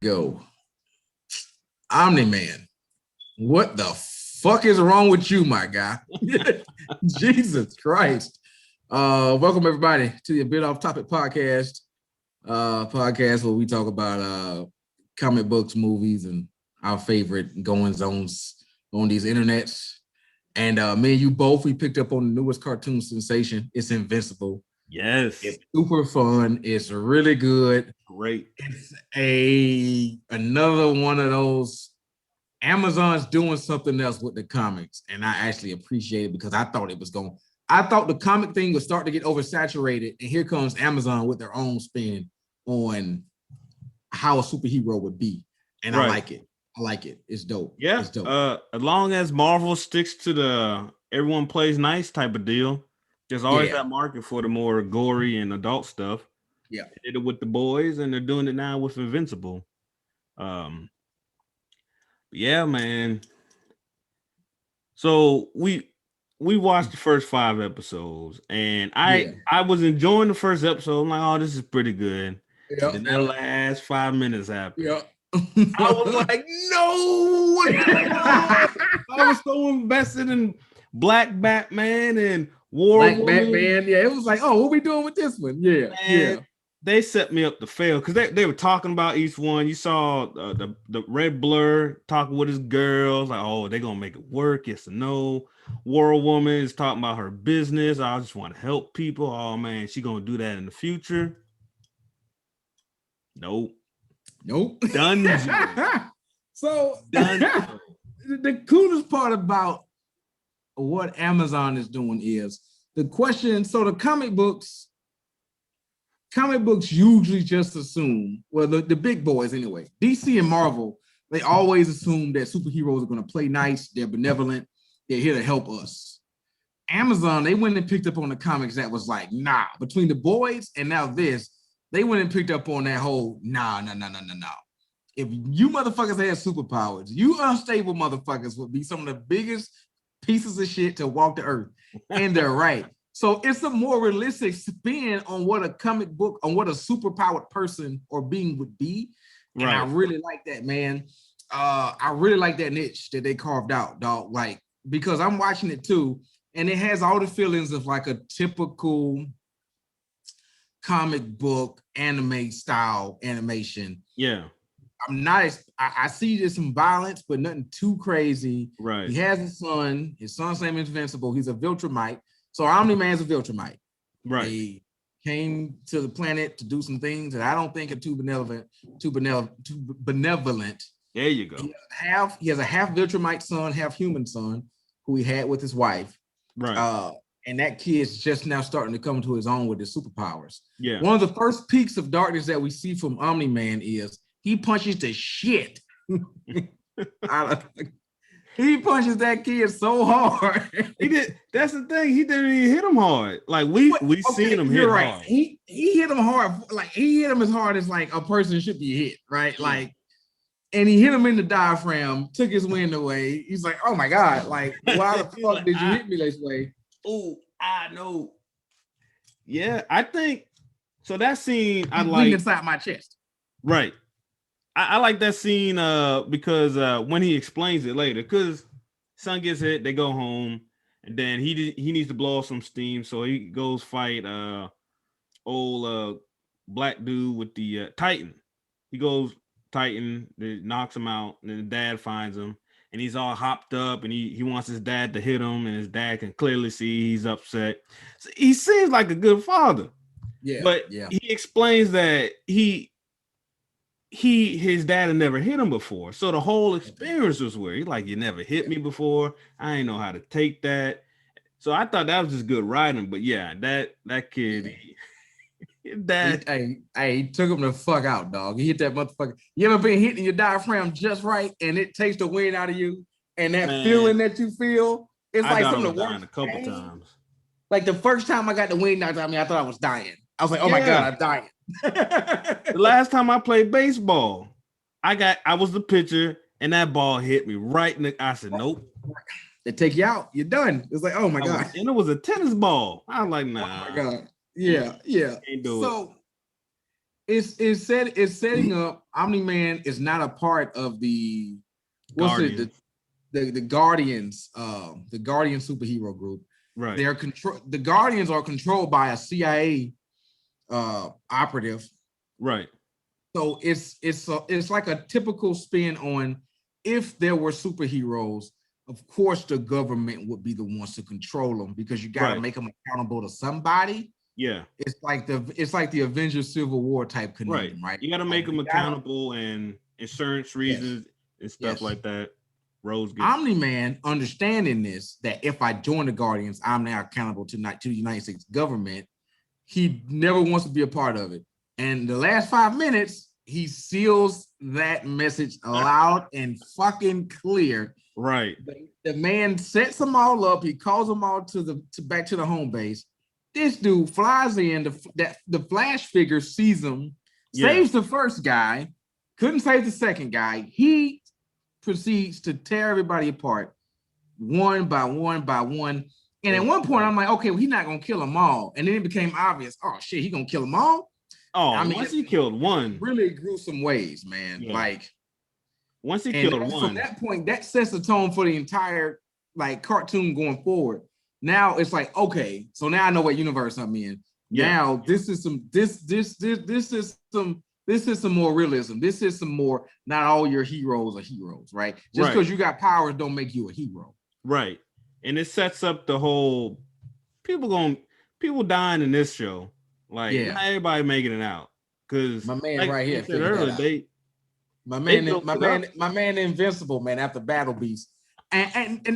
Go. Omni Man. What the fuck is wrong with you, my guy? Jesus Christ. Welcome everybody to the Bit Off Topic podcast. Podcast where we talk about comic books, movies, and our favorite goings ons on these internets. And me and you both, we picked up on the newest cartoon sensation. It's Invincible. Yes. It's super fun. It's really good. Great. It's another one of those Amazon's doing something else with the comics. And I actually appreciate it because I thought the comic thing would start to get oversaturated. And here comes Amazon with their own spin on how a superhero would be. And right. I like it. It's dope. Yeah. It's dope. As long as Marvel sticks to the everyone plays nice type of deal, there's always that market for the more gory and adult stuff. Yeah. They did it with the boys, and they're doing it now with Invincible. Yeah, man. So we watched the first 5 episodes, and I was enjoying the first episode. I'm like, oh, this is pretty good. Yep. And then that last 5 minutes happened. Yep. I was like, no. I was so invested in Black Batman and Black Batman. Yeah, it was like, oh, what we doing with this one? Yeah, and they set me up to fail because they were talking about each one. You saw the Red Blur talking with his girls, like, oh, they're gonna make it work, yes or no. War Woman is talking about her business. I just want to help people. Oh man, she gonna do that in the future. Nope. Dungeon. So the coolest part about what Amazon is doing is the question. So the comic books usually just assume, well, the big boys anyway, DC and Marvel, they always assume that superheroes are going to play nice, they're benevolent, they're here to help us. Amazon, they went and picked up on the comics that was like, nah, between the boys and now this, they went and picked up on that whole, nah. If you motherfuckers had superpowers, you unstable motherfuckers would be some of the biggest pieces of shit to walk the earth. And they're right. So it's a more realistic spin on what a comic book, on what a superpowered person or being would be. And I really like that, man. I really like that niche that they carved out, dog. Like, because I'm watching it too, and it has all the feelings of like a typical comic book anime style animation. Yeah. I see there's some violence, but nothing too crazy. Right. He has a son. His son's name is Invincible. He's a Viltrumite. So Omni Man's a Viltrumite. Right. He came to the planet to do some things that I don't think are too benevolent. There you go. He has a half Viltrumite son, half human son, who he had with his wife. Right. And that kid's just now starting to come to his own with his superpowers. Yeah. One of the first peaks of darkness that we see from Omni Man is he punches the shit. He punches that kid so hard. He did. That's the thing. He didn't even hit him hard. Like we seen him hit hard. He hit him hard. Like he hit him as hard as like a person should be hit, right? Yeah. Like, and he hit him in the diaphragm, took his wind away. He's like, oh my God, like, why the fuck did you hit me this way? Oh, I know. Yeah, I think so. That scene I like inside my chest. Right. I like that scene because when he explains it later, because son gets hit, they go home, and then he needs to blow off some steam, so he goes fight old black dude with the Titan. He goes Titan, knocks him out, and then the dad finds him, and he's all hopped up, and he wants his dad to hit him, and his dad can clearly see he's upset. So he seems like a good father. Yeah, but he explains that his dad had never hit him before, so the whole experience was weird. He's like, you never hit me before. I ain't know how to take that. So I thought that was just good writing. But yeah, that kid, he took him the fuck out, dog. He hit that motherfucker. You ever been hitting your diaphragm just right, and it takes the wind out of you, and that feeling that you feel, it's like some of the worst. A couple times. Like the first time I got the wind knocked out of me, I thought I was dying. I was like, oh my God, I'm dying. The last time I played baseball, I was the pitcher, and that ball hit me right in the. I said, nope. They take you out. You're done. It's like, oh my God. And it was a tennis ball. I was like, nah. Oh my God. Yeah. Can't do it. It's setting up. Omni Man is not a part of the Guardians. The Guardians, the Guardian superhero group. Right. The Guardians are controlled by a CIA operative. Right. So it's like a typical spin on if there were superheroes, of course the government would be the ones to control them because you got to make them accountable to somebody. Yeah. It's like the Avengers Civil War type conundrum, right? You got to make them accountable and insurance reasons and stuff like that. Omni Man understanding this, that if I join the Guardians, I'm now accountable to the United States government. He never wants to be a part of it. And the last 5 minutes, he seals that message loud and fucking clear. Right. The man sets them all up. He calls them all back to the home base. This dude flies in. The Flash figure sees him, saves the first guy, couldn't save the second guy. He proceeds to tear everybody apart one by one by one. And at one point, I'm like, okay, well, he's not gonna kill them all. And then it became obvious, oh shit, he gonna kill them all. Oh, I mean, once he killed one, really gruesome ways, man. Like once he killed one, from that point, that sets the tone for the entire like cartoon going forward. Now it's like, okay, so now I know what universe I'm in. Now this is some more realism. This is some more, not all your heroes are heroes, right? Just because you got powers don't make you a hero. Right. And it sets up the whole people dying in this show. Like not everybody making it out. Because my man right here said earlier, my man Invincible, man, after Battle Beast. And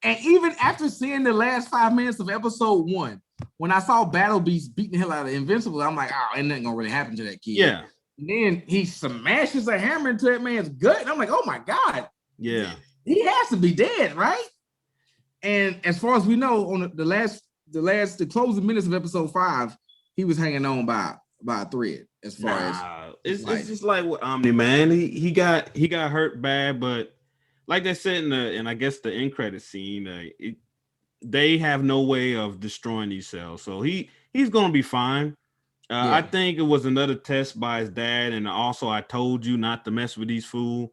even after seeing the last 5 minutes of episode 1, when I saw Battle Beast beating the hell out of Invincible, I'm like, oh, ain't nothing gonna really happen to that kid. Yeah. And then he smashes a hammer into that man's gut. And I'm like, oh my God. Yeah. He has to be dead, right? And as far as we know, on the closing minutes of episode 5, he was hanging on by a thread. As far as it's just like with Omni Man. He got hurt bad, but like they said in I guess the end credit scene, they have no way of destroying these cells, so he's gonna be fine. I think it was another test by his dad, and also I told you not to mess with these fools.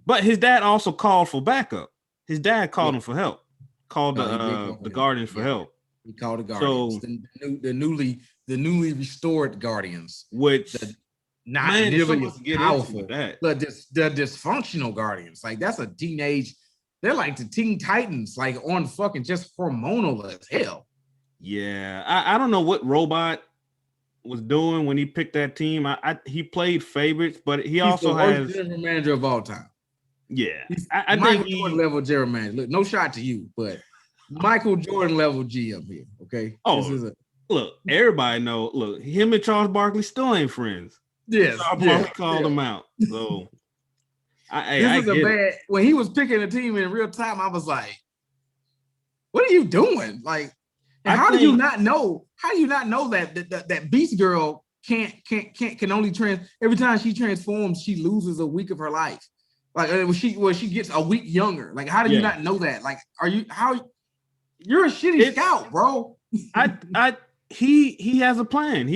But his dad also called for backup. His dad called him for help. Called the Guardians for help. He called the Guardians, so, the newly restored Guardians, which not nearly as powerful. But the dysfunctional Guardians, like that's a teenage. They're like the Teen Titans, like on fucking just hormonal as hell. Yeah, I don't know what Robot was doing when he picked that team. He played favorites, but he's also the worst general manager of all time. Yeah, I think Jordan level general manager. Look, no shot to you, but Michael Jordan level GM here. Okay. Oh, look, everybody know. Look, him and Charles Barkley still ain't friends. Yes, Charles Barkley called him out. So, when he was picking a team in real time, I was like, "What are you doing?" Like, how do you not know? How do you not know that Beast Girl can only every time she transforms, she loses a week of her life. Like when she gets a week younger. Like, how do you not know that? Like, you're a shitty scout, bro. He has a plan.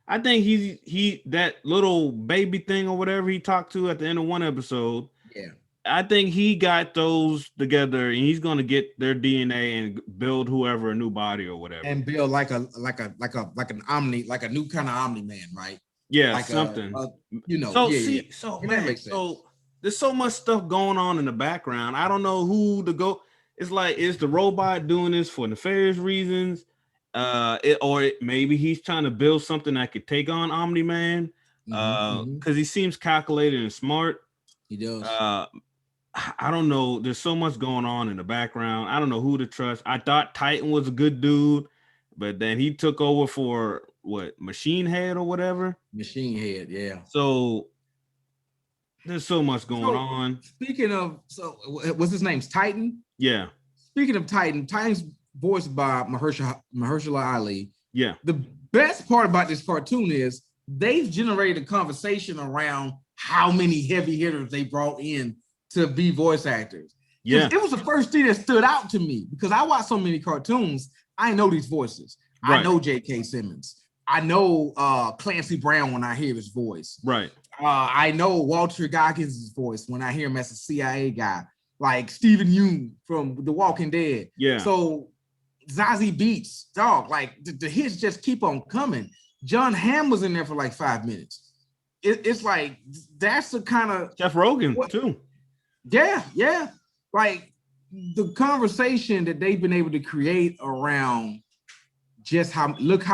I think he that little baby thing or whatever he talked to at the end of one episode. Yeah. I think he got those together and he's gonna get their DNA and build whoever a new body or whatever. And build like an Omni, like a new kind of Omni Man, right? Yeah, like something. So man, so there's so much stuff going on in the background. I don't know who to go. It's like, is the robot doing this for nefarious reasons? Maybe he's trying to build something that could take on Omni Man. Because he seems calculated and smart. He does. I don't know. There's so much going on in the background. I don't know who to trust. I thought Titan was a good dude, but then he took over for Machine Head or whatever. Machine Head, yeah. So there's so much going on. Speaking of, what's his name? Titan? Yeah. Speaking of Titan's voiced by Mahershala Ali. Yeah. The best part about this cartoon is they've generated a conversation around how many heavy hitters they brought in to be voice actors. Yeah. It was the first thing that stood out to me because I watch so many cartoons. I know these voices. Right. I know J.K. Simmons. I know Clancy Brown when I hear his voice. Right. I know Walter Goggins' voice when I hear him as a CIA guy, like Stephen Yeun from The Walking Dead. Yeah. So Zazie Beetz, dog, like the hits just keep on coming. John Hamm was in there for like 5 minutes. It's like that's the kind of Jeff Rogan too. Yeah. Like the conversation that they've been able to create around just how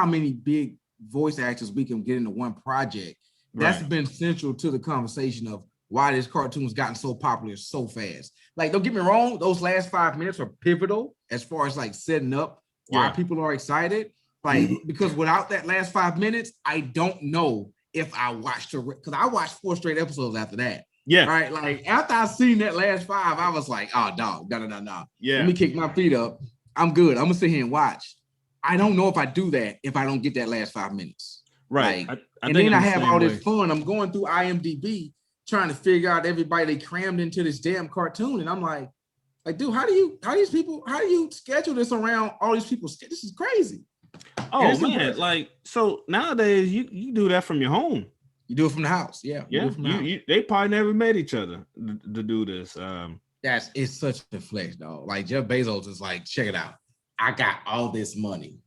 many big voice actors we can get into one project. That's been central to the conversation of why this cartoon's gotten so popular so fast. Like, don't get me wrong, those last 5 minutes are pivotal as far as like setting up why people are excited. Like, because without that last 5 minutes, I don't know if I watched because I watched 4 straight episodes after that. Yeah. Right. Like after I seen that last 5, I was like, oh dog, no. Yeah. Let me kick my feet up. I'm good. I'm gonna sit here and watch. I don't know if I do that if I don't get that last 5 minutes. Right. Like, and then I have all this fun. I'm going through IMDb trying to figure out everybody they crammed into this damn cartoon. And I'm like, dude, how do you schedule this around all these people? This is crazy. Oh man, like so nowadays you do that from your home. You do it from the house. Yeah. They probably never met each other to do this. It's such a flex, dog. Like Jeff Bezos is like, check it out. I got all this money.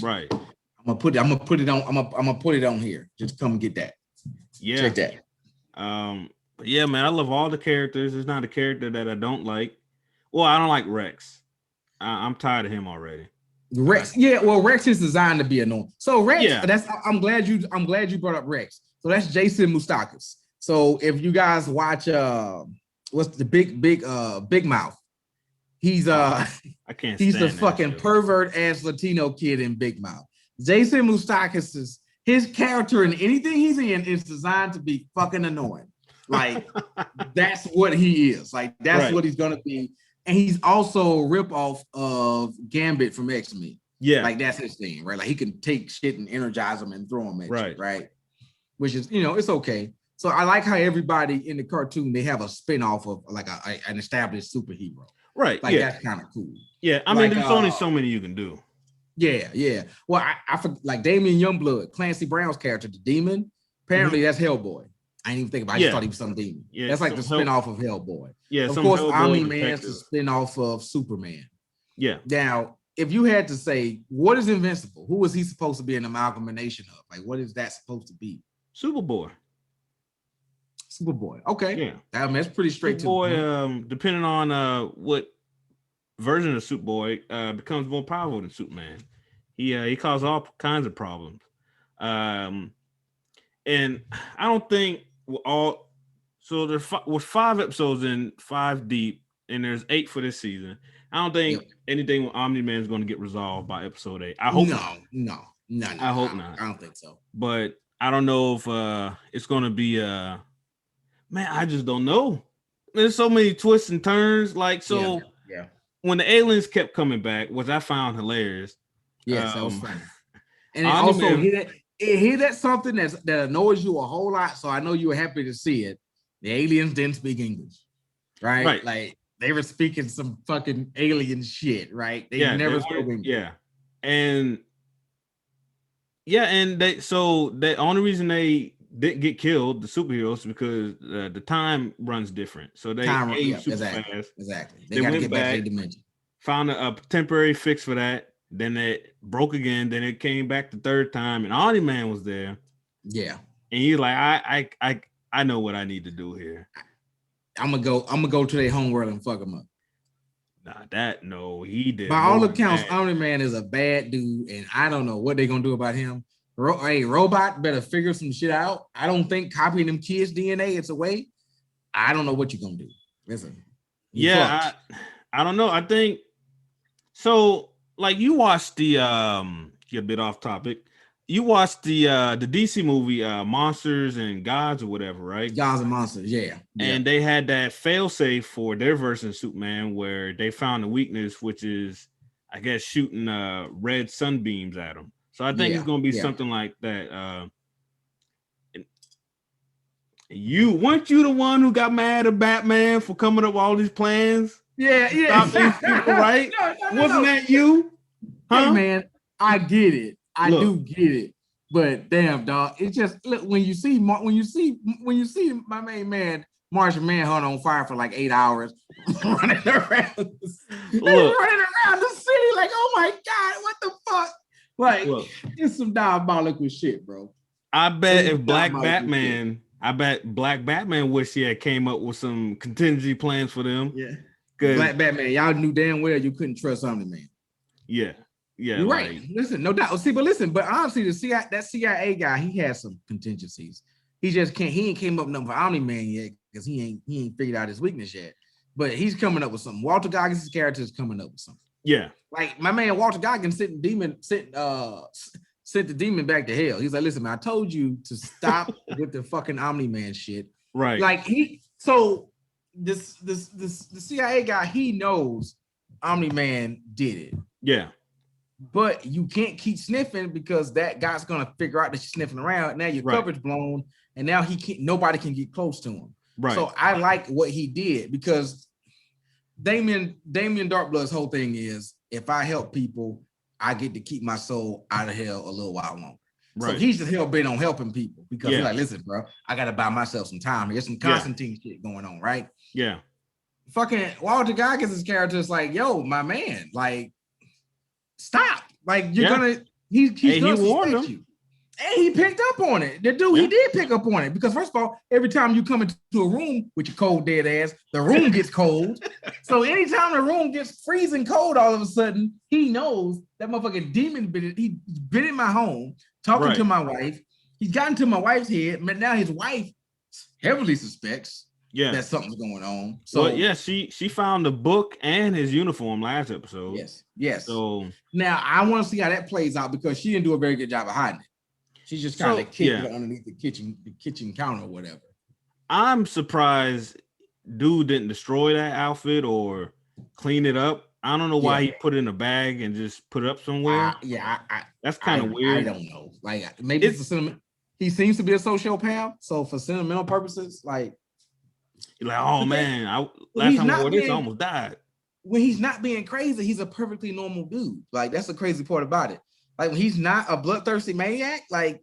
Right. I'm gonna put it on here. Just come and get that. Yeah. Check that. But yeah, man, I love all the characters. There's not a character that I don't like. Well, I don't like Rex. I'm tired of him already. Rex, Rex is designed to be annoying. So Rex, I'm glad you brought up Rex. So that's Jason Moustakis. So if you guys watch what's the Big Mouth? He's I can't. He's the fucking pervert ass Latino kid in Big Mouth. Jason Moustakis is his character in anything he's in is designed to be fucking annoying. Like that's what he is. Like that's what he's gonna be. And he's also a ripoff of Gambit from X-Men. Yeah, like that's his thing, right? Like he can take shit and energize them and throw them at you, right? Which is, it's okay. So I like how everybody in the cartoon they have a spin-off of like an established superhero. Right. Like that's kind of cool. Yeah, I mean, there's only so many you can do. Yeah. Well, I like Damian Youngblood, Clancy Brown's character, the demon. Apparently, that's Hellboy. I didn't even think about it. I just thought he was some demon. Yeah, that's like the spinoff of Hellboy. Yeah, of course, Omni Man's the spinoff of Superman. Yeah. Now, if you had to say, what is Invincible? Who was he supposed to be an amalgamation of? Like, what is that supposed to be? Superboy. Okay. Yeah. That's pretty straight Superboy, depending on what version of Superboy becomes more powerful than Superman. He caused all kinds of problems. And I don't think so there was 5 episodes in 5 deep, and there's 8 for this season. I don't think anything with Omni Man is going to get resolved by episode 8. I hope no. I hope not. I don't think so. But I don't know if it's going to be man, I just don't know. There's so many twists and turns. Like, so when the aliens kept coming back, which I found hilarious. Yes, that was funny. And it also hit at something that annoys you a whole lot. So I know you were happy to see it. The aliens didn't speak English, right? Like they were speaking some fucking alien shit, right? They never spoke English. Yeah. And the only reason they didn't get killed, the superheroes, because the time runs different. So they age super fast. Exactly. They got to get back to their dimension. Found a temporary fix for that. Then it broke again. Then it came back the 3rd time, and Omni Man was there. Yeah. And he's like, I know what I need to do here. I'm gonna go to their homeworld and fuck them up. He did. By all accounts, Omni Man is a bad dude, and I don't know what they're gonna do about him. Hey, robot better figure some shit out. I don't think copying them kids' DNA is a way. I don't know what you're gonna do. Listen. I don't know. I think so. Like you watched the get a bit off topic. You watched the DC movie Monsters and Gods or whatever, right? Gods and Monsters, yeah. And they had that failsafe for their version of Superman where they found a weakness, which is, I guess, shooting red sunbeams at him. So I think it's gonna be something like that. Weren't you the one who got mad at Batman for coming up with all these plans? Yeah. People, right? Wasn't that you? Huh? Hey man, I get it. I do get it. But damn, dog, it just look when you see my main man Martian Manhunter on fire for like 8 hours, running around, running around the city like, oh my god, what the fuck? Like, it's some diabolical shit, bro. I bet Black Batman wish he had came up with some contingency plans for them. Yeah, Black Batman, y'all knew damn well you couldn't trust Omni Man. Yeah. You're right. Listen, no doubt. But honestly, that CIA guy, he has some contingencies. He just can't. He ain't came up with nothing for Omni Man yet because he ain't figured out his weakness yet. But he's coming up with something. Walter Goggins' character is coming up with something. Yeah, like my man Walter Goggins sent the demon back to hell. He's like, listen, man, I told you to stop with the fucking Omni Man shit. Right. Like the CIA guy, he knows Omni Man did it. Yeah. But you can't keep sniffing because that guy's gonna figure out that you're sniffing around. Now your coverage blown, and now nobody can get close to him. Right. So I like what he did because Damien Darkblood's whole thing is if I help people, I get to keep my soul out of hell a little while longer. Right. So he's just hell bent on helping people because he's like, listen, bro, I gotta buy myself some time. There's some Constantine shit going on, right? Yeah. Fucking Walter Goggins' character is like, yo, my man, like, stop. Like, you're gonna he's gonna suspect you. And he picked up on it. The dude, he did pick up on it because first of all, every time you come into a room with your cold dead ass, the room gets cold. So anytime the room gets freezing cold, all of a sudden he knows that motherfucking demon he's been in my home talking to my wife. He's gotten to my wife's head, but now his wife heavily suspects that something's going on. So she found the book and his uniform last episode. Yes. So now I want to see how that plays out because she didn't do a very good job of hiding it. She just kind of kicked it underneath the kitchen counter or whatever. I'm surprised dude didn't destroy that outfit or clean it up. I don't know why he put it in a bag and just put it up somewhere. That's kind of weird. I don't know. Like maybe it's a sentiment. He seems to be a sociopath, so for sentimental purposes, like you're like, oh man, last time I wore this, I almost died. When he's not being crazy, he's a perfectly normal dude. Like that's the crazy part about it. Like when he's not a bloodthirsty maniac, like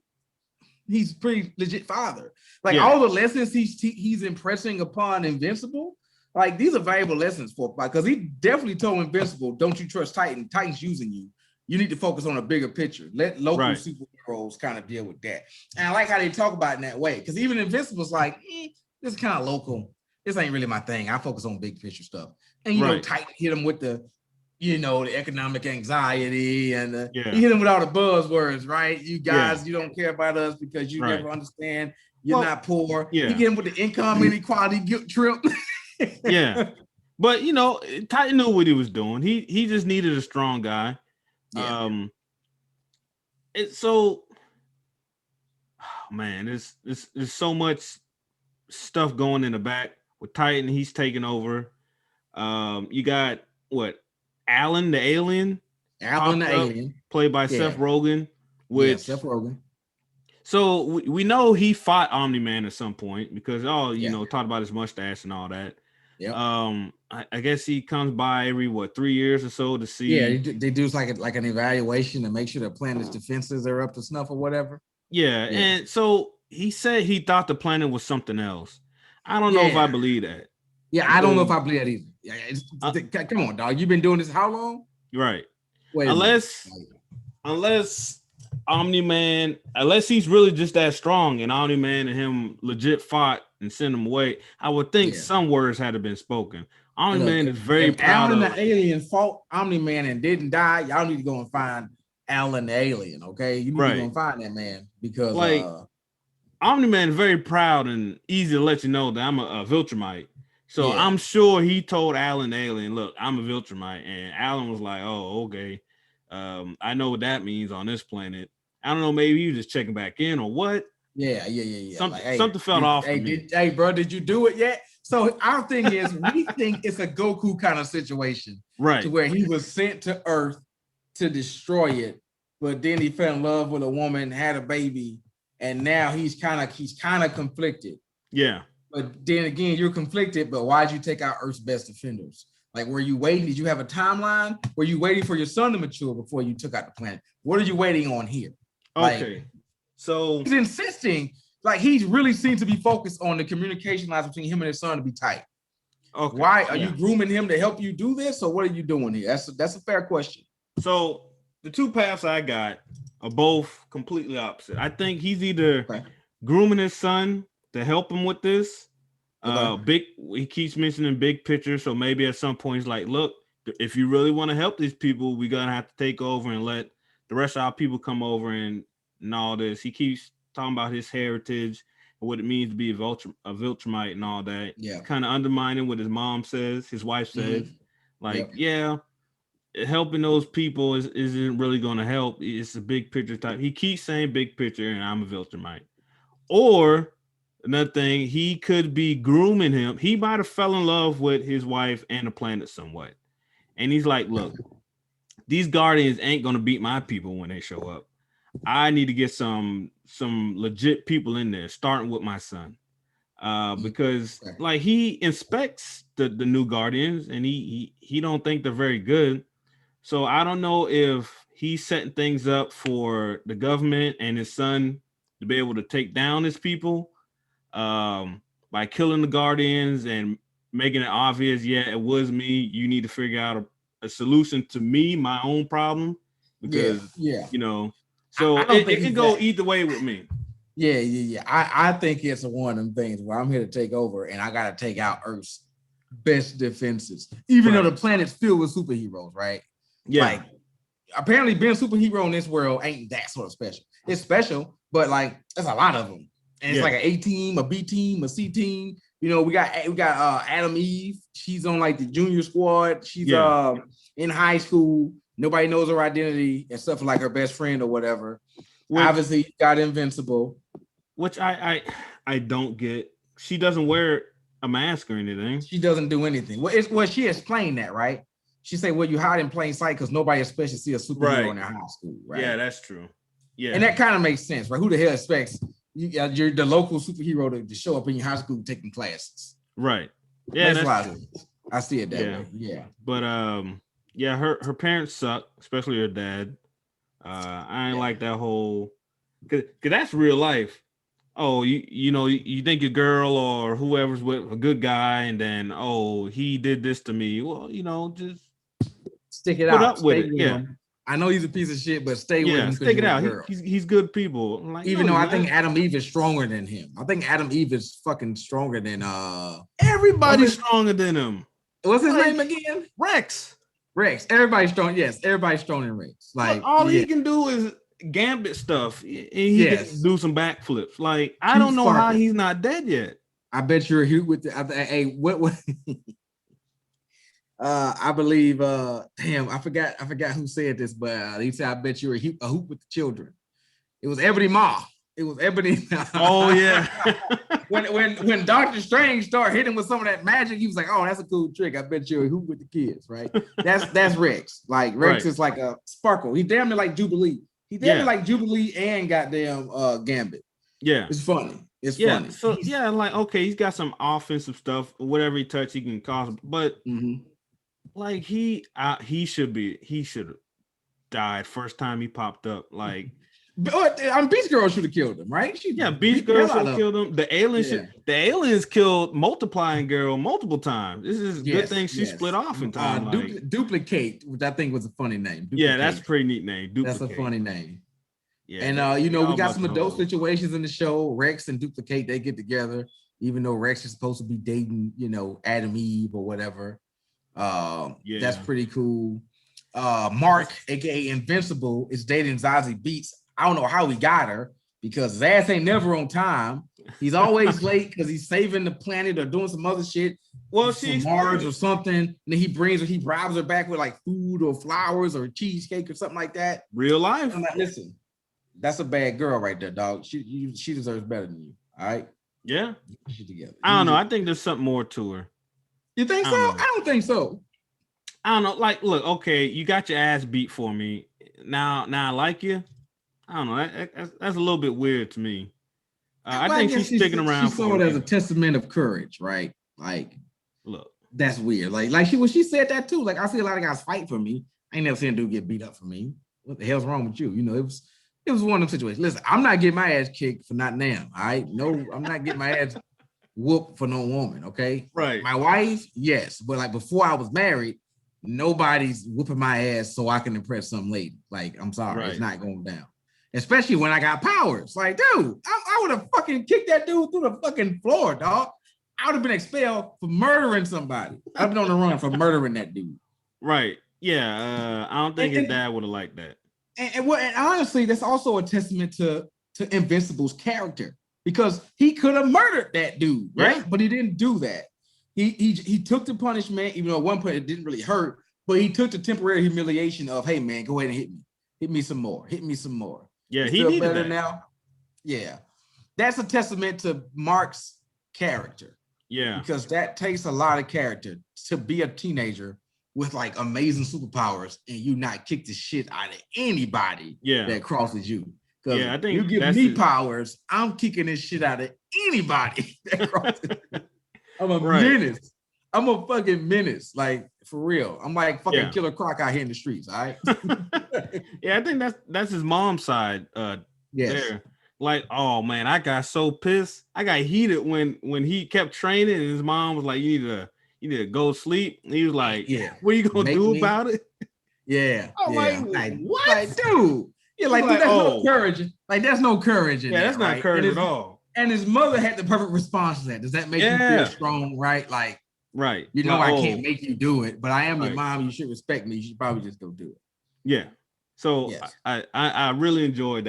he's pretty legit father. Like all the lessons he's impressing upon Invincible, like these are valuable lessons for because he definitely told Invincible, don't you trust Titan? Titan's using you. You need to focus on a bigger picture. Let local superheroes kind of deal with that. And I like how they talk about it in that way. Because even Invincible's like, this is kind of local. This ain't really my thing. I focus on big picture stuff. And you know, Titan hit him with the economic anxiety and you hit him with all the buzzwords, right? You guys, you don't care about us because you never understand. You're not poor. You get him with the income inequality guilt trip. But Titan knew what he was doing. He just needed a strong guy. There's so much stuff going in the back with Titan. He's taking over. You got Alan the alien, played by Seth Rogen. Seth Rogen. So we know he fought Omni Man at some point because talked about his mustache and all that. I guess he comes by every 3 years or so to see. Yeah, they do like an evaluation to make sure the planet's defenses are up to snuff or whatever. And so he said he thought the planet was something else. I don't know if I believe that. I don't know if I believe that either. Come on, dog. You've been doing this how long? Right. Unless Omni Man, unless he's really just that strong and Omni Man and him legit fought and sent him away, I would think some words had to been spoken. Omni Man is very proud of. Alan the alien fought Omni Man and didn't die. Y'all need to go and find Alan the alien, okay? You need to go and find that man because Omni Man is very proud and easy to let you know that I'm a Viltrumite. So I'm sure he told Alan the alien, look, I'm a Viltrumite. And Alan was like, oh, okay. I know what that means on this planet. I don't know, maybe he was just checking back in or what. Something felt off to me. Hey, bro, did you do it yet? So our thing is, we think it's a Goku kind of situation. Right. To where he was sent to Earth to destroy it. But then he fell in love with a woman, had a baby. And now he's kind of conflicted. Yeah. But then again, you're conflicted, but why'd you take out Earth's best defenders? Like, were you waiting? Did you have a timeline? Were you waiting for your son to mature before you took out the planet? What are you waiting on here? Okay. So he's insisting, like he really seems to be focused on the communication lines between him and his son to be tight. Okay. Why are you grooming him to help you do this, or what are you doing here? That's a fair question. So the two paths I got are both completely opposite. I think he's either grooming his son to help him with this. He keeps mentioning big picture, so maybe at some point he's like, look, if you really want to help these people, we're gonna have to take over and let the rest of our people come over and all this. He keeps talking about his heritage and what it means to be a Viltrumite and all that. Yeah, kind of undermining what his mom says, his wife says. Helping those people isn't really going to help. It's a big picture type. He keeps saying big picture, and I'm a Viltrumite. Or another thing, he could be grooming him. He might have fell in love with his wife and the planet somewhat. And he's like, look, these Guardians ain't going to beat my people when they show up. I need to get some legit people in there, starting with my son. Because like he inspects the new Guardians and he don't think they're very good. So I don't know if he's setting things up for the government and his son to be able to take down his people by killing the Guardians and making it obvious, it was me. You need to figure out a solution to me, my own problem. Because, so it can go either way with me. Yeah. I think it's one of them things where I'm here to take over and I got to take out Earth's best defenses, even though the planet's filled with superheroes, right? Yeah. Like, apparently being a superhero in this world ain't that sort of special. It's special, but like, there's a lot of them. And it's like an A team, a B team, a C team. We got Adam Eve. She's on like the junior squad. She's in high school. Nobody knows her identity except for like her best friend or whatever. Obviously, you got Invincible. Which I don't get. She doesn't wear a mask or anything. She doesn't do anything. Well, she explained that, right? She said, well, you hide in plain sight because nobody expects to see a superhero in their high school, right? Yeah, that's true. Yeah. And that kind of makes sense, right? Who the hell expects you're the local superhero to show up in your high school taking classes? Right. Yeah, I see it that way. Yeah. But her parents suck, especially her dad. I ain't like that whole cause that's real life. Oh, you think your girl or whoever's with a good guy, and then he did this to me. Well, just stick it put out. Up with it. Yeah. I know he's a piece of shit, but stay with him. Stick it out. He's good people. Like, even though I think Adam Eve is stronger than him. I think Adam Eve is fucking stronger than everybody's stronger than him. What's his name again? Rex. Everybody's strong. Yes, everybody's stronger than Rex. Like all he can do is Gambit stuff, and he can do some backflips. Like I don't know how he's not dead yet. I bet you're a hoot with the what I believe damn, I forgot who said this, but he said I bet you're a hoot with the children. It was Ebony Ma. It was Ebony. Oh yeah. when Doctor Strange started hitting with some of that magic, he was like, "Oh, that's a cool trick. I bet you're a hoot with the kids, right?" That's Rex. Like Rex is like a sparkle. He damn near like Jubilee. He damn near like Jubilee and goddamn Gambit. Yeah, it's funny. It's funny. So like okay, he's got some offensive stuff. Whatever he touch, he can cause. But like he should have died first time he popped up. Like. But Beast Girl should have killed him, right? Beast Girl should have killed him. The aliens killed Multiplying Girl multiple times. This is a good thing she split off in time. Duplicate, which I think was a funny name. Duplicate. Yeah, that's a pretty neat name. Duplicate. That's a funny name. Yeah, and we got some adult situations in the show. Rex and Duplicate, they get together, even though Rex is supposed to be dating, Adam Eve or whatever. That's pretty cool. Mark, aka Invincible, is dating Zazie Beetz. I don't know how he got her because his ass ain't never on time. He's always late because he's saving the planet or doing some other shit. Well, she's Mars or something. And then he bribes her back with like food or flowers or cheesecake or something like that. Real life. I'm like, listen, that's a bad girl right there, dog. She deserves better than you. All right. Yeah. She together. I don't know. I think there's something more to her. You think so? I don't think so. I don't know. Like, look, okay, you got your ass beat for me. Now I like you. I don't know. That's a little bit weird to me. I think she's sticking around. She saw it as a testament of courage, right? Like, look, that's weird. Like she said that too. Like, I see a lot of guys fight for me. I ain't never seen a dude get beat up for me. What the hell's wrong with you? It It was one of them situations. Listen, I'm not getting my ass kicked for not now. All right. No, I'm not getting my ass whooped for no woman. Okay. Right. My wife, yes. But like before I was married, nobody's whooping my ass so I can impress some lady. Like, I'm sorry, it's not going down. Especially when I got powers. Like, dude, I would have fucking kicked that dude through the fucking floor, dog. I would have been expelled for murdering somebody. I've been on the run for murdering that dude. Right. Yeah. I don't think his dad would have liked that. And honestly, that's also a testament to Invincible's character, because he could have murdered that dude, right? Yeah. But he didn't do that. He took the punishment, even though at one point it didn't really hurt, but he took the temporary humiliation of, hey man, go ahead and hit me. Hit me some more. Hit me some more. Yeah, he needed better that. Now. Yeah. That's a testament to Mark's character. Yeah. Because that takes a lot of character to be a teenager with like amazing superpowers and you not kick the shit out of anybody that crosses you. Because I think you give me powers, I'm kicking this shit out of anybody that crosses me. I'm a menace. I'm a fucking menace. Like, for real. I'm like fucking Killer Croc out here in the streets, all right? Yeah, I think that's his mom's side there. Like, oh man, I got so pissed. I got heated when he kept training and his mom was like, you need to go sleep. And he was like, what are you gonna do about it? Yeah. I'm like, what? Like, dude. Yeah, like, dude, that's no courage. Like, that's no courage in that's not courage at all. And his mother had the perfect response to that. Does that make you feel strong, right? Like, you know, I can't make you do it, but I am your mom. You should respect me. You should probably just go do it. Yeah. So I really enjoyed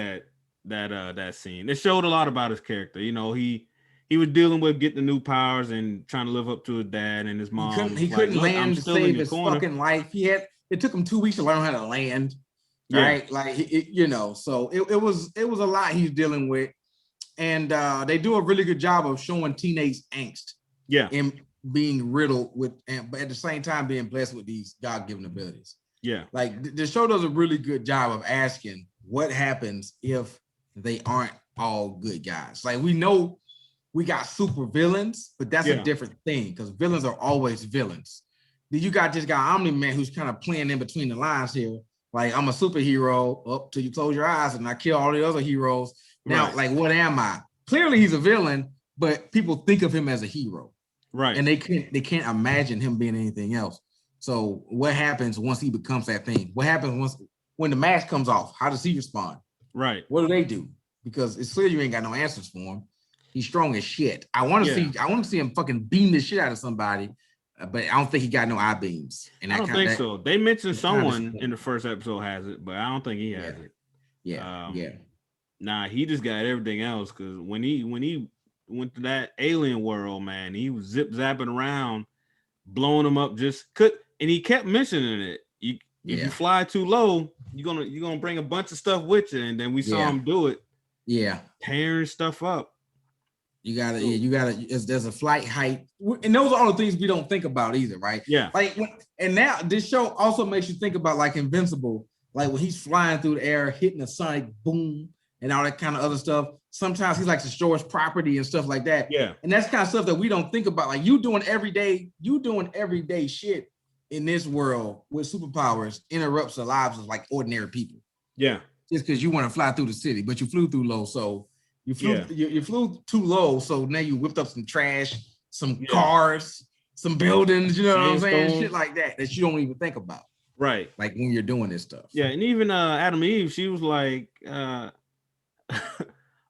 that scene. It showed a lot about his character. You know, he was dealing with getting the new powers and trying to live up to his dad and his mom. He couldn't land to save his fucking life. It took him 2 weeks to learn how to land. Right? Like, you know, so it was a lot he's dealing with. And they do a really good job of showing teenage angst. Yeah. And being riddled with, but at the same time being blessed with these God-given abilities. Yeah. Like, the show does a really good job of asking what happens if they aren't all good guys. Like, we know we got super villains, but that's a different thing, because villains are always villains. Then you got this guy Omni Man who's kind of playing in between the lines here. Like, I'm a superhero up till you close your eyes and I kill all the other heroes. Now, like, what am I? Clearly he's a villain, but people think of him as a hero. Right. And they can't imagine him being anything else. So what happens once he becomes that thing? What happens when the mask comes off? How does he respond? Right. What do they do? Because it's clear you ain't got no answers for him. He's strong as shit. I want to see him fucking beam the shit out of somebody, but I don't think he got no eye beams. And I don't think so. They mentioned someone in the first episode has it, but I don't think he has it. Yeah. Nah, he just got everything else, because when he went to that alien world, man, he was zip zapping around, blowing them up. And he kept mentioning it. If you fly too low, you're gonna bring a bunch of stuff with you. And then we saw him do it. Yeah, tearing stuff up. You gotta. There's a flight height, and those are all the things we don't think about either, right? Yeah. Like, and now this show also makes you think about, like, Invincible, like when he's flying through the air, hitting a sonic boom and all that kind of other stuff. Sometimes he likes to show his property and stuff like that. Yeah. And that's kind of stuff that we don't think about. Like, you doing everyday shit in this world with superpowers interrupts the lives of, like, ordinary people. Yeah. Just because you want to fly through the city, but you flew through low. So you flew too low. So now you whipped up some trash, some cars, some buildings, you know what I'm saying? Shit like that you don't even think about. Right. Like, when you're doing this stuff. Yeah. And even Adam Eve, she was like,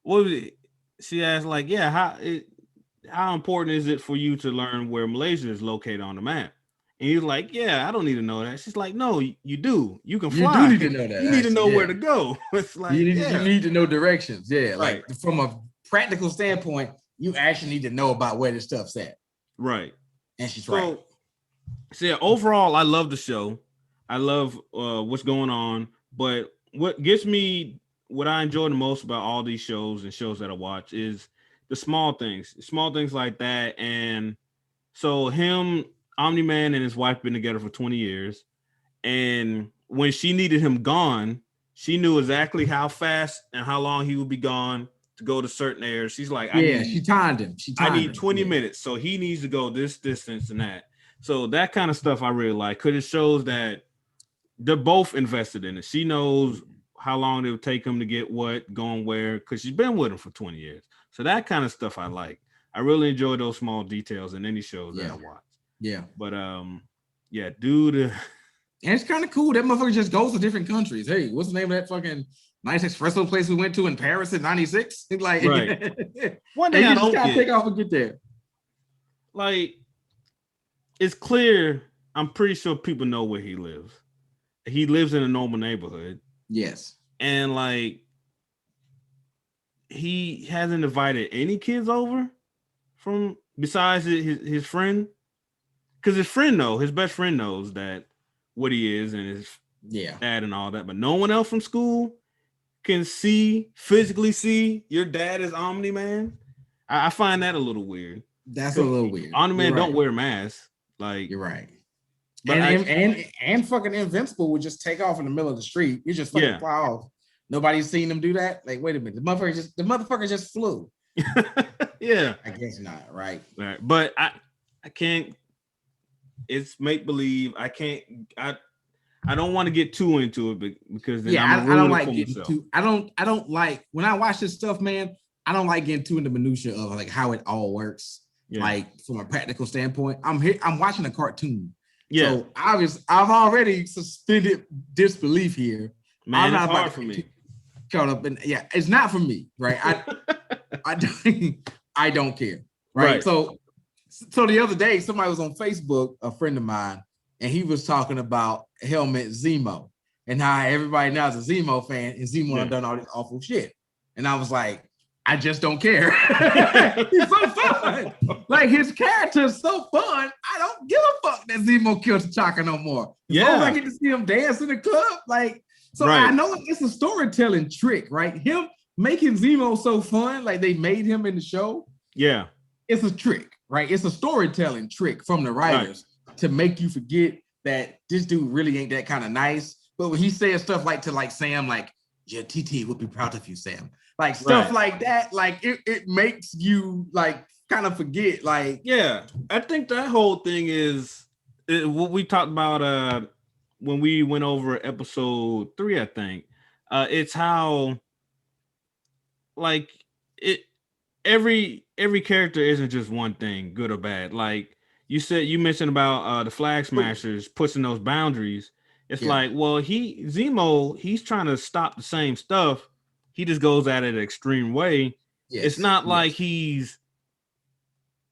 what was it? She asked, like, how important is it for you to learn where Malaysia is located on the map? And he's like, I don't need to know that. She's like, no, you do. You can fly. You do need to know that. You need to know where to go. It's like, you need to know directions. Yeah. Right. Like, from a practical standpoint, you actually need to know about where this stuff's at. Right. And she's right. So yeah, overall, I love the show. I love what's going on. But what I enjoy the most about all these shows and shows that I watch is the small things like that. And so Omni Man and his wife been together for 20 years. And when she needed him gone, she knew exactly how fast and how long he would be gone to go to certain areas. She's like, she timed him. I need 20 minutes. So he needs to go this distance and that. So that kind of stuff I really like, because it shows that they're both invested in it. She knows how long it would take him to get what, going where, because she's been with him for 20 years. So that kind of stuff I like. I really enjoy those small details in any shows that I watch. Yeah. But yeah, dude. And it's kind of cool. That motherfucker just goes to different countries. Hey, what's the name of that fucking nice espresso place we went to in Paris in '96? Like, right. One thing I don't just get, take off and get there. Like, it's clear. I'm pretty sure people know where he lives. He lives in a normal neighborhood. Yes. And like, he hasn't invited any kids over from besides his friend. Because his best friend knows that what he is and his dad and all that, but no one else from school can physically see your dad is Omni Man. I find that a little weird. That's a little weird. Omni Man don't wear masks. Like, you're right. But and fucking Invincible would just take off in the middle of the street. You just fucking fly off. Nobody's seen him do that. Like, wait a minute, the motherfucker just flew. Yeah, I guess not. Right. But I can't. It's make believe. I can't. I don't want to get too into it because then I don't like getting too. I don't like when I watch this stuff, man. I don't like getting too into minutia of like how it all works. Yeah. Like from a practical standpoint, I'm watching a cartoon. Yeah. So I've already suspended disbelief here. Man, it's hard for me. Caught up in it's not for me, right? I don't care, right? So the other day, somebody was on Facebook, a friend of mine, and he was talking about Helmet Zemo and how everybody now is a Zemo fan, and Zemo done all this awful shit. And I was like, I just don't care. He's so fun. Like his character is so fun. I don't give a fuck that Zemo killed T'Chaka no more. I get to see him dance in the club. Like, so I know it's a storytelling trick, right? Him making Zemo so fun, like they made him in the show. Yeah. It's a trick, right? It's a storytelling trick from the writers to make you forget that this dude really ain't that kind of nice. But when he says stuff like to like Sam, like, yeah, TT would be proud of you, Sam. Like stuff like that, like it makes you like kind of forget. Like, yeah, I think that whole thing is what we talked about when we went over episode 3, I think. It's how like every character isn't just one thing, good or bad. Like you mentioned about the Flag Smashers pushing those boundaries. It's like, well, Zemo, he's trying to stop the same stuff. He just goes at it an extreme way. Yes. It's not like he's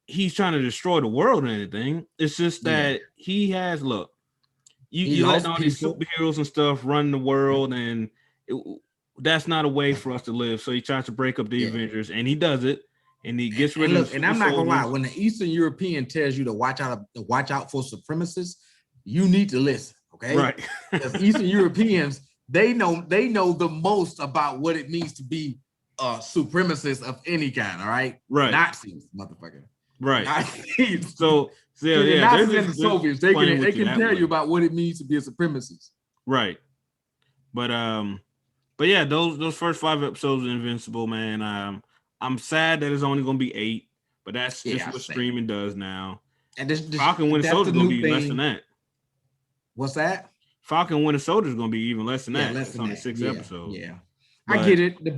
trying to destroy the world or anything. It's just that he has you let all these superheroes and stuff run the world, and that's not a way for us to live. So he tries to break up the Avengers, and he does it, and he gets rid of. And I'm not gonna lie, when the Eastern European tells you to watch out for supremacists, you need to listen, okay? Right. Because Eastern Europeans, they know the most about what it means to be a supremacist of any kind. All right, right? Nazis, motherfucker. Right. Nazis. So the Nazis and the Soviets, they can tell you about what it means to be a supremacist. Right. But yeah, those first 5 episodes of Invincible, man. I'm sad that it's only gonna be 8, but that's just what streaming does now. And this Falcon Winter Soldier is gonna be less than that. What's that? Falcon Winter Soldier is going to be even less than that. It's only 6 episodes. Yeah, I get it. The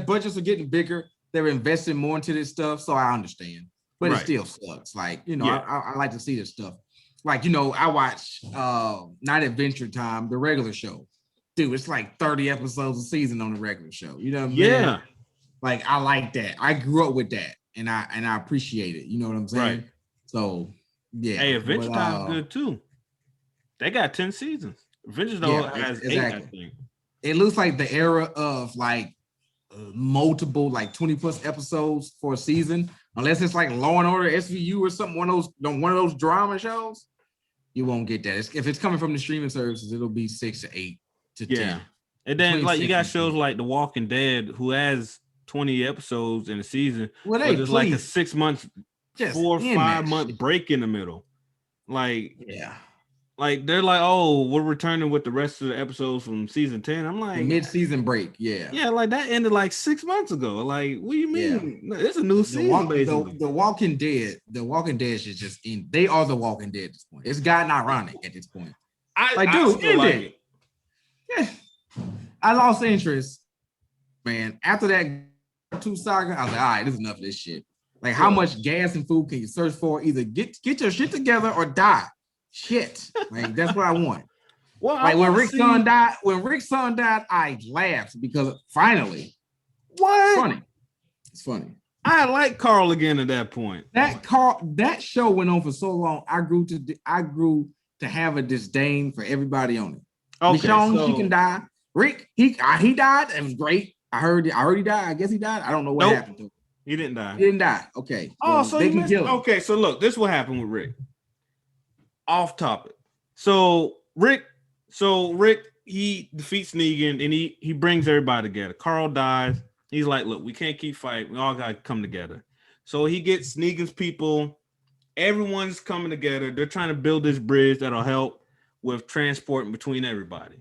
budgets are getting bigger. They're investing more into this stuff, so I understand. But it still sucks. Like, I like to see this stuff. Like, I watch Night Adventure Time, the regular show. Dude, it's like 30 episodes a season on the regular show. You know what I'm saying? Yeah. Like, I like that. I grew up with that, and I appreciate it. You know what I'm saying? Right. So, yeah. Hey, Adventure Time's good too. They got 10 seasons. Avengers has 8, I think. It looks like the era of like multiple, like 20 plus episodes for a season, unless it's like Law and Order SVU or something, one of those drama shows. You won't get that. If it's coming from the streaming services, it'll be 6 to 8 to 10. And then like you got shows like The Walking Dead, who has 20 episodes in a season. Well, there's like a 6 months, 4 or 5 month break in the middle. Like, like they're like, oh, we're returning with the rest of the episodes from season 10. I'm like, mid-season break, yeah, like that ended like 6 months ago. Like, what do you mean? No, it's a new season, basically. The Walking Dead is just in. They are the Walking Dead at this point. It's gotten ironic at this point. I do like it. Yeah, I lost interest, man. After that 2 saga, I was like, all right, this is enough of this shit. Like, how much gas and food can you search for? Either get your shit together or die. Shit. Like, that's what I want. Well, like when Rick's son died, I laughed because finally. What? It's funny. I like Carl again at that point. That show went on for so long. I grew to have a disdain for everybody on it. Okay, Michonne, she can die. Rick, he died. It was great. I heard he died. I guess he died. I don't know what happened to him. He didn't die. He didn't die. Okay. Oh, so they can kill him. Okay, so look, this is what happened with Rick. Off topic. So Rick, he defeats Negan and he brings everybody together. Carl dies. He's like, look, we can't keep fighting. We all got to come together. So he gets Negan's people. Everyone's coming together. They're trying to build this bridge that'll help with transporting between everybody.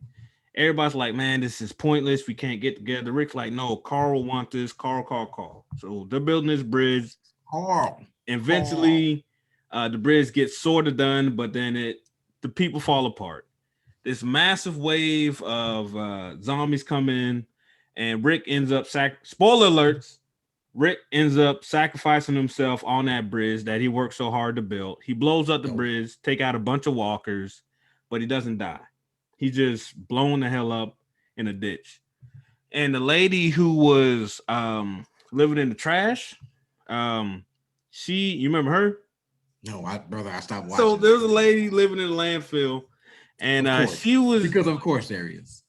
Everybody's like, man, this is pointless. We can't get together. Rick's like, no, Carl will want this. Carl. So they're building this bridge. Carl. Eventually, the bridge gets sort of done, but then the people fall apart. This massive wave of zombies come in, and Rick ends up spoiler alerts. Rick ends up sacrificing himself on that bridge that he worked so hard to build. He blows up the bridge, take out a bunch of walkers, but he doesn't die. He's just blown the hell up in a ditch. And the lady who was living in the trash, you remember her? No, brother, I stopped watching. So there's a lady living in a landfill, and she was because of course there is.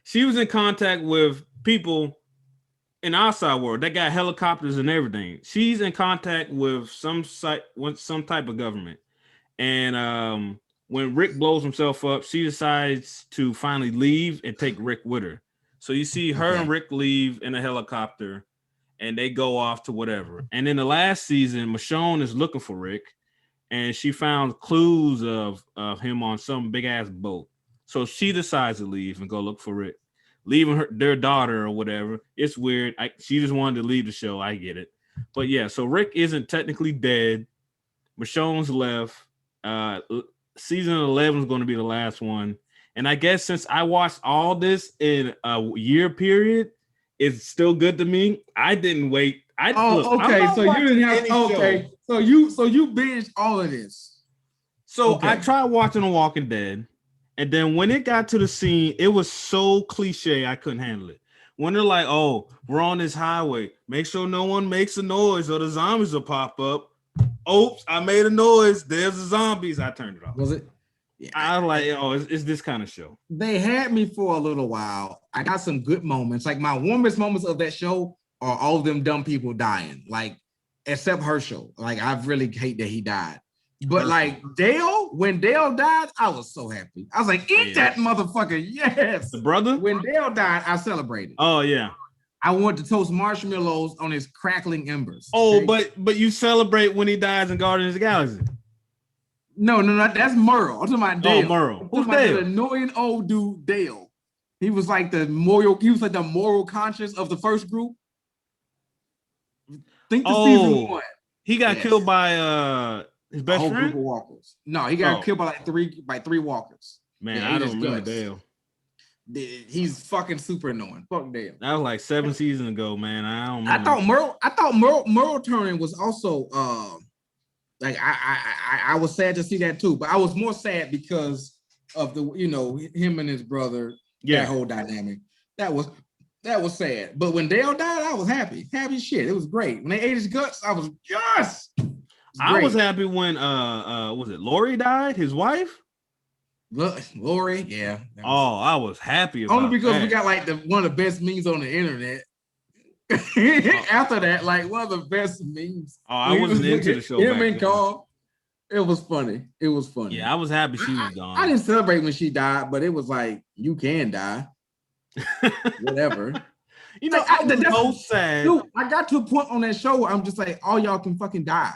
She was in contact with people in outside world. They got helicopters and everything. She's in contact with some type of government, and when Rick blows himself up, she decides to finally leave and take Rick with her. So you see her and Rick leave in a helicopter, and they go off to whatever. And in the last season, Michonne is looking for Rick, and she found clues of him on some big ass boat. So she decides to leave and go look for Rick, leaving their daughter or whatever. It's weird. She just wanted to leave the show. I get it. But yeah, so Rick isn't technically dead. Michonne's left. Season 11 is going to be the last one. And I guess since I watched all this in a year period, it's still good to me. I didn't wait. Okay. So you didn't have okay. So you binged all of this. So I tried watching The Walking Dead, and then when it got to the scene, it was so cliche I couldn't handle it. When they're like, "Oh, we're on this highway. Make sure no one makes a noise, or the zombies will pop up." Oops, I made a noise. There's the zombies. I turned it off. Was it? Yeah. I was like, it's this kind of show. They had me for a little while. I got some good moments. Like my warmest moments of that show are all of them dumb people dying. Like, except Herschel. Like, I really hate that he died. But like Dale, when Dale died, I was so happy. I was like, eat that motherfucker. Yes. The brother? When Dale died, I celebrated. Oh, yeah. I want to toast marshmallows on his crackling embers. Oh, okay? but you celebrate when he dies in Guardians of the Galaxy. No, that's Merle. I'm talking about Dale. Oh, Merle. Who's Dale? That annoying old dude, Dale. He was like the moral conscience of the first group. Think the season 1. He got killed by his best friend. Group of walkers. No, he got killed by three walkers. Man, I don't remember Dale. He's fucking super annoying. Fuck Dale. That was like 7 seasons ago, man. I don't remember. I thought Merle turning was also like I was sad to see that too, but I was more sad because of the him and his brother, that whole dynamic. That was sad. But when Dale died, I was happy. Happy shit. It was great. When they ate his guts, I was I was happy when was it Lori died, his wife? Lori, yeah. I was happy about only because that. we got like one of the best memes on the internet. After that, like one of the best memes. I wasn't into the show. Him and Carl. It was funny. Yeah, I was happy she was gone. I didn't celebrate when she died, but it was like, you can die. Whatever. I was so sad. Dude, I got to a point on that show where I'm just like, all y'all can fucking die.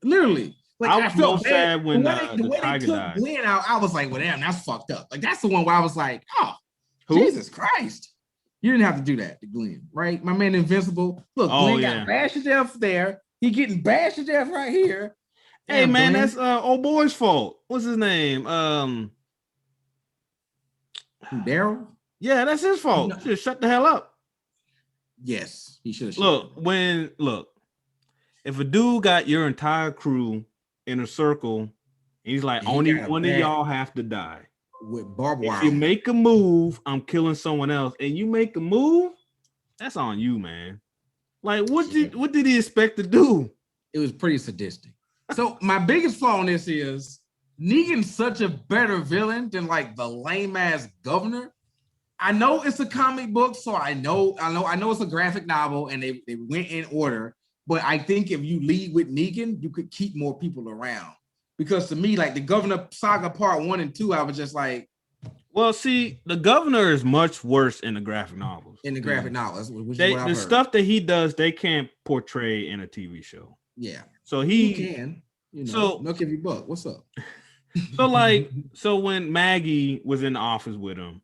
Literally. Like, I was so sad when the way tiger they took died. Glenn out, I was like, well, damn, that's fucked up. Like, that's the one where I was like, oh, who? Jesus Christ. You didn't have to do that to Glenn, right? My man Invincible. Look, Glenn got bashed to death there. He getting bashed to death right here. Hey, man, Glenn, that's old boy's fault. What's his name? Daryl? Yeah, that's his fault. No. Just shut the hell up. Yes, he should have. Look, if a dude got your entire crew in a circle, and he's like, And he only got a one of bat y'all have to die. with barbed If wire. you make a move, I'm killing someone else, and you make a move, that's on you, man. Like, what did he expect to do? It was pretty sadistic. So my biggest flaw in this is Negan's such a better villain than like the lame ass governor. I know it's a comic book, so I know it's a graphic novel, and they went in order. But I think if you lead with Negan, you could keep more people around. Because to me, like the Governor Saga Part 1 and 2, I was just like, well, see, the governor is much worse in the graphic novels. In the graphic novels, which is what I've the heard. Stuff that he does, they can't portray in a TV show. Yeah. So he can, so no give you buck. What's up? So when Maggie was in the office with him,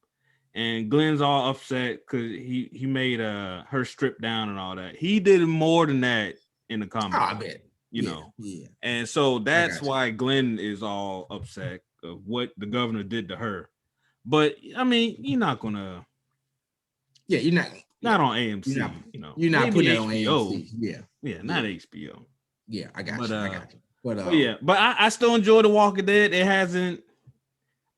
and Glenn's all upset because he made her strip down and all that. He did more than that in the comic. I bet. You know. Yeah. And so that's why Glenn is all upset of what the governor did to her. But I mean, you're not gonna. Yeah, you're not on AMC. You're not putting it on AMC. Yeah, not HBO. Yeah, I got you. I got you. But I still enjoy The Walking Dead. It hasn't.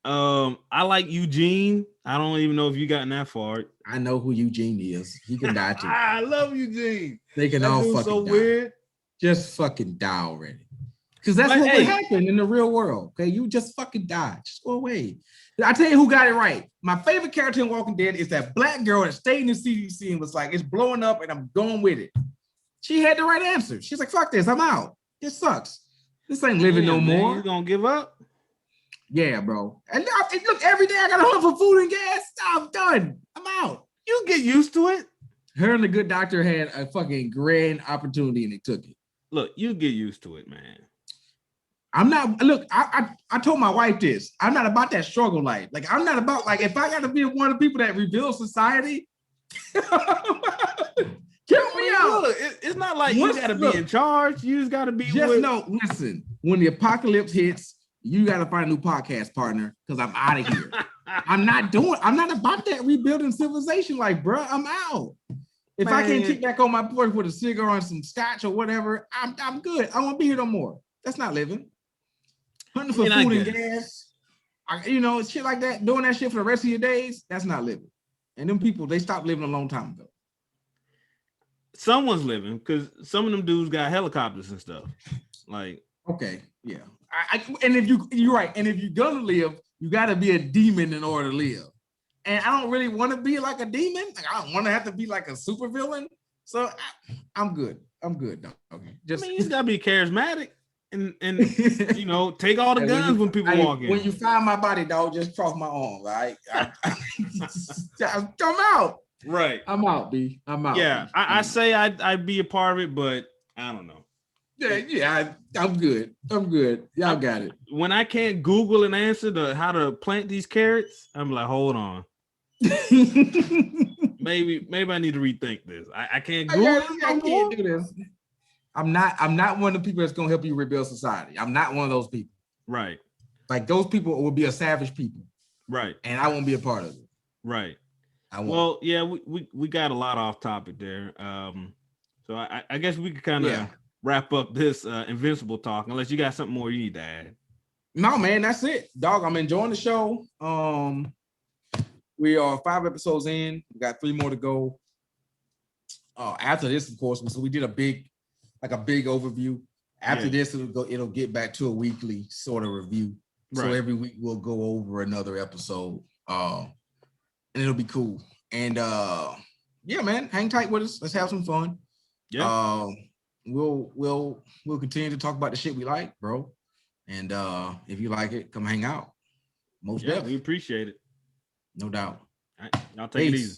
I like Eugene. I don't even know if you gotten that far. I know who Eugene is. He can die too. I love Eugene. They can all fucking so die. Weird. Just fucking die already. Because that's what would happen in the real world. Okay, you just fucking die. Just go away. I tell you who got it right. My favorite character in Walking Dead is that black girl that stayed in the CDC and was like, it's blowing up and I'm going with it. She had the right answer. She's like, fuck this, I'm out. This sucks. This ain't living no more. You gonna give up? Yeah, bro. And look, every day I gotta hunt for food and gas. I'm done. I'm out. You get used to it. Her and the good doctor had a fucking grand opportunity and they took it. Look, you get used to it, man. I'm not. Look, I told my wife this. I'm not about that struggle life. Like, I'm not about like if I got to be one of the people that rebuild society. Kill me out. Look, it's not like you got to be in charge. You just got to be. Listen. When the apocalypse hits, you got to find a new podcast partner because I'm out of here. I'm not about that rebuilding civilization. Like, bro, I'm out. If I can't kick back on my porch with a cigar and some scotch or whatever, I'm good. I won't be here no more. That's not living. Hunting for food and gas, shit like that, doing that shit for the rest of your days, that's not living. And them people, they stopped living a long time ago. Someone's living because some of them dudes got helicopters and stuff. Like, okay, yeah. And if you're right, and if you're gonna live, you gotta be a demon in order to live. And I don't really want to be like a demon. Like, I don't want to have to be like a super villain. So I'm good. I'm good, dog. Okay. You just gotta be charismatic. And take all the guns when people walk in. When you find my body, dog, just cross my arm, right? I'm out. Right. I'm out, B. I'm out. Yeah, I say I'd be a part of it, but I don't know. Yeah, I'm good. Y'all got it. When I can't Google an answer how to plant these carrots, I'm like, hold on. maybe I need to rethink this. I can't Google. I can't do this. I'm not one of the people that's gonna help you rebuild society. I'm not one of those people. Right. Like those people will be a savage people. Right. And I won't be a part of it. Right. I won't. Well, yeah, we got a lot off topic there. So I guess we could kind of wrap up this Invincible talk, unless you got something more you need to add. No, man, that's it. Dog, I'm enjoying the show. We are 5 episodes in. We got 3 more to go. After this, of course, so we did a big overview. After this, it'll get back to a weekly sort of review. Right. So every week we'll go over another episode. And it'll be cool. And man, hang tight with us. Let's have some fun. Yeah. We'll continue to talk about the shit we like, bro. And if you like it, come hang out. Most definitely. We appreciate it. No doubt. All right, y'all take it easy.